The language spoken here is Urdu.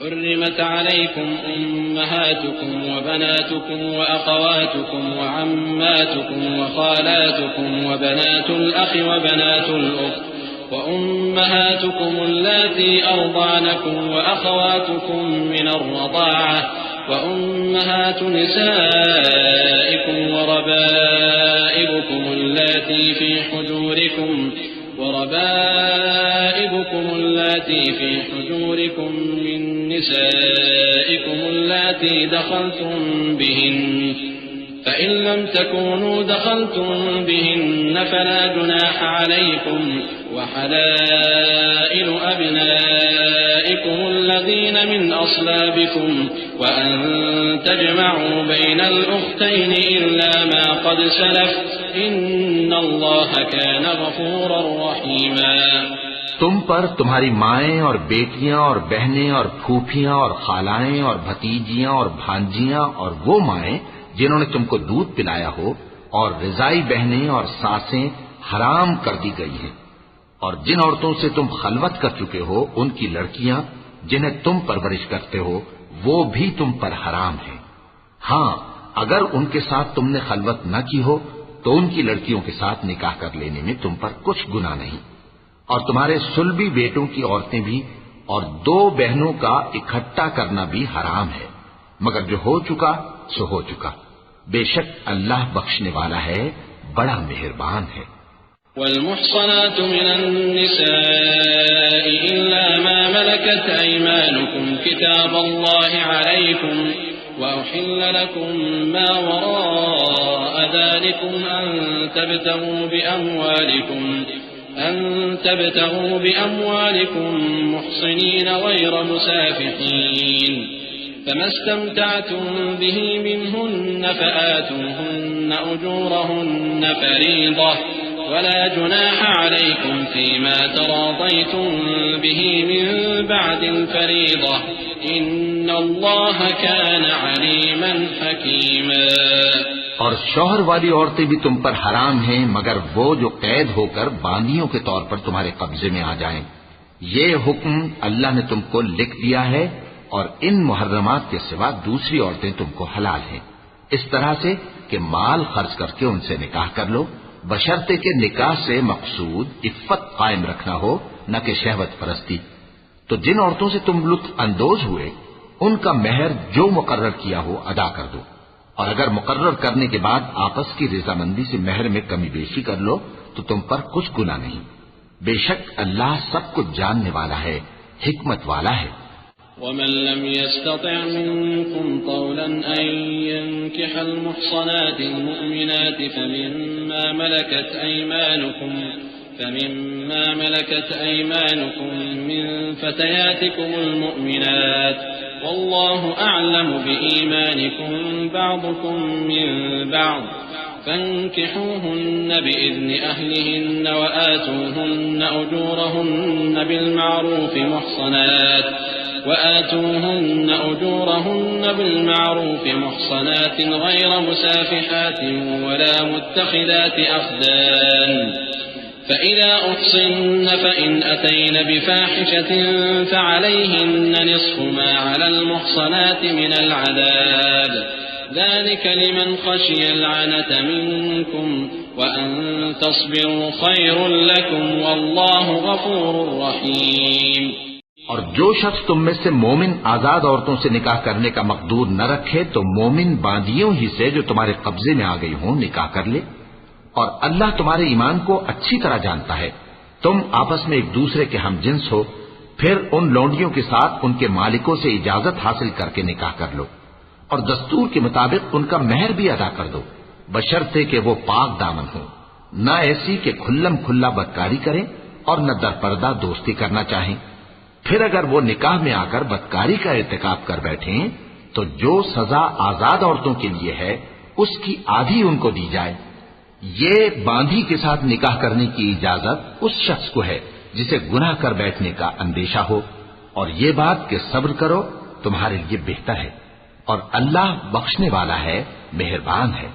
حرمت عليكم أمهاتكم وبناتكم وأخواتكم وعماتكم وخالاتكم وبنات الأخ وبنات الأخت وأمهاتكم اللاتي أرضعنكم وأخواتكم من الرضاعة وأمهات نسائكم وربائبكم اللاتي في حجوركم من نسائكم اللاتي دخلتم بهن فإن لم تكونوا دخلتم بهن فلا جناح عليكم وحلائل أبنائكم الذين من أصلابكم وأن تجمعوا بين الأختين إلا ما قد سلف إن الله كان غفورا رحيما۔ تم پر تمہاری مائیں اور بیٹیاں اور بہنیں اور پھوپھیاں اور خالائیں اور بھتیجیاں اور بھانجیاں اور وہ مائیں جنہوں نے تم کو دودھ پلایا ہو اور رضائی بہنیں اور ساسیں حرام کر دی گئی ہیں، اور جن عورتوں سے تم خلوت کر چکے ہو ان کی لڑکیاں جنہیں تم پرورش کرتے ہو وہ بھی تم پر حرام ہیں۔ ہاں اگر ان کے ساتھ تم نے خلوت نہ کی ہو تو ان کی لڑکیوں کے ساتھ نکاح کر لینے میں تم پر کچھ گناہ نہیں، اور تمہارے صلبی بیٹوں کی عورتیں بھی اور دو بہنوں کا اکٹھا کرنا بھی حرام ہے، مگر جو ہو چکا سو ہو چکا، بے شک اللہ بخشنے والا ہے، بڑا مہربان ہے۔ والمحصنات من النساء إلا ما ملكت أيمانكم كتاب الله عليكم وأحل لكم ما وراء ذلكم أن تبتغوا بأموالكم محصنين غير مسافحين فما استمتعتم به منهن فآتوهن أجورهن فريضة ولا جناح عليكم فيما تراضيتم به من بعد الفريضة إن الله كان عليما حكيما۔ اور شوہر والی عورتیں بھی تم پر حرام ہیں مگر وہ جو قید ہو کر باندیوں کے طور پر تمہارے قبضے میں آ جائیں۔ یہ حکم اللہ نے تم کو لکھ دیا ہے، اور ان محرمات کے سوا دوسری عورتیں تم کو حلال ہیں، اس طرح سے کہ مال خرچ کر کے ان سے نکاح کر لو، بشرطے کہ نکاح سے مقصود عفت قائم رکھنا ہو نہ کہ شہوت پرستی۔ تو جن عورتوں سے تم لطف اندوز ہوئے ان کا مہر جو مقرر کیا ہو ادا کر دو، اور اگر مقرر کرنے کے بعد آپس کی رضامندی سے مہر میں کمی بیشی کر لو تو تم پر کچھ گناہ نہیں، بے شک اللہ سب کچھ جاننے والا ہے، حکمت والا ہے۔ ومن لم يستطع منكم طولا أن ينكح المحصنات المؤمنات فمما ملكت أيمانكم من فتياتكم المؤمنات والله أعلم بإيمانكم بعضكم من بعض فانكحوهن بإذن أهلهن وآتوهن أجورهن بالمعروف محصنات غير مسافحات ولا متخذات أخدان فإذا أحصن فإن أتين بفاحشة فعليهن نصف ما على المحصنات من العذاب ذلك لمن خشي العنة منكم وأن تصبروا خير لكم والله غفور رحيم۔ اور جو شخص تم میں سے مومن آزاد عورتوں سے نکاح کرنے کا مقدور نہ رکھے تو مومن باندیوں ہی سے جو تمہارے قبضے میں آ گئی ہوں نکاح کر لے، اور اللہ تمہارے ایمان کو اچھی طرح جانتا ہے۔ تم آپس میں ایک دوسرے کے ہم جنس ہو، پھر ان لونڈیوں کے ساتھ ان کے مالکوں سے اجازت حاصل کر کے نکاح کر لو، اور دستور کے مطابق ان کا مہر بھی ادا کر دو، بشرطے کہ وہ پاک دامن ہو، نہ ایسی کہ کھلم کھلا بدکاری کریں اور نہ درپردہ دوستی کرنا چاہیں۔ پھر اگر وہ نکاح میں آ کر بدکاری کا ارتکاب کر بیٹھیں تو جو سزا آزاد عورتوں کے لیے ہے اس کی آدھی ان کو دی جائے۔ یہ باندھی کے ساتھ نکاح کرنے کی اجازت اس شخص کو ہے جسے گناہ کر بیٹھنے کا اندیشہ ہو، اور یہ بات کہ صبر کرو تمہارے لیے بہتر ہے، اور اللہ بخشنے والا ہے، مہربان ہے۔